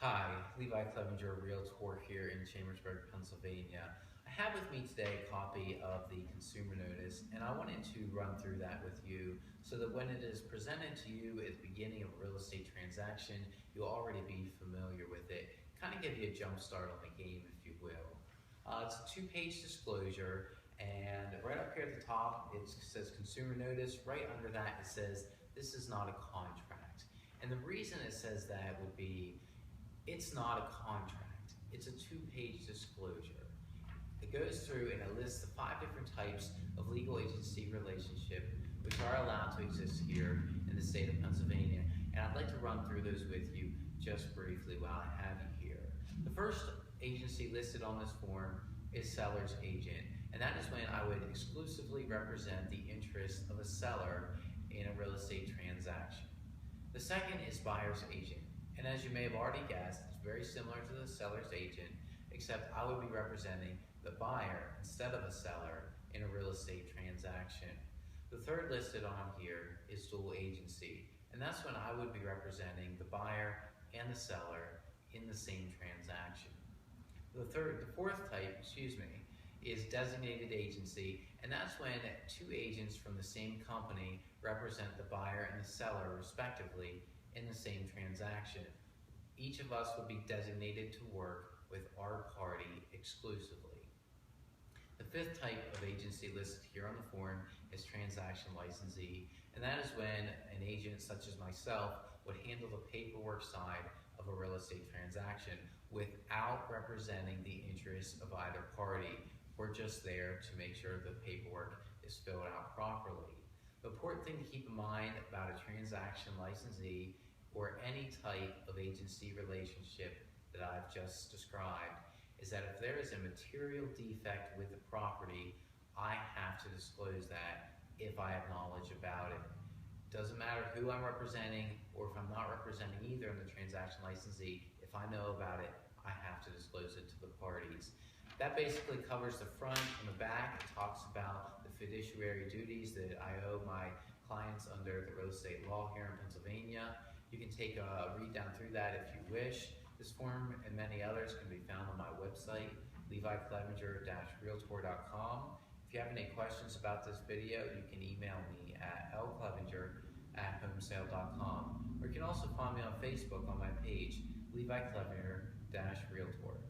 Hi, Levi Clevenger-Realtor here in Chambersburg, Pennsylvania. I have with me today a copy of the consumer notice, and I wanted to run through that with you so that when it is presented to you at the beginning of a real estate transaction, you'll already be familiar with it. Kind of give you a jump start on the game, if you will. It's a two-page disclosure, and right up here at the top, it says consumer notice. Right under that, it says this is not a contract. And the reason it says that would be it's not a contract. It's a two-page disclosure. It goes through and it lists the 5 different types of legal agency relationship which are allowed to exist here in the state of Pennsylvania. And I'd like to run through those with you just briefly while I have you here. The first agency listed on this form is seller's agent. And that is when I would exclusively represent the interests of a seller in a real estate transaction. The second is buyer's agent. And as you may have already guessed, it's very similar to the seller's agent, except I would be representing the buyer instead of a seller in a real estate transaction. The third listed on here is dual agency, and that's when I would be representing the buyer and the seller in the same transaction. The fourth type, is designated agency, and that's when 2 agents from the same company represent the buyer and the seller respectively in the same transaction. Each of us would be designated to work with our party exclusively. The 5th type of agency listed here on the form is transaction licensee, and that is when an agent such as myself would handle the paperwork side of a real estate transaction without representing the interests of either party. We're just there to make sure the paperwork is filled out properly. The important thing to keep in mind about a transaction licensee or any type of agency relationship that I've just described is that if there is a material defect with the property, I have to disclose that if I have knowledge about it. Doesn't matter who I'm representing or if I'm not representing either in the transaction licensee, if I know about it, I have to disclose it to the parties. That basically covers the front and the back. It talks about the fiduciary duties that I owe my clients under the real estate law here in Pennsylvania. You can take a read down through that if you wish. This form and many others can be found on my website, Levi-Clevenger-Realtor.com. If you have any questions about this video, you can email me at lclevenger@homesale.com, or you can also find me on Facebook on my page, Levi-Clevenger-Realtor.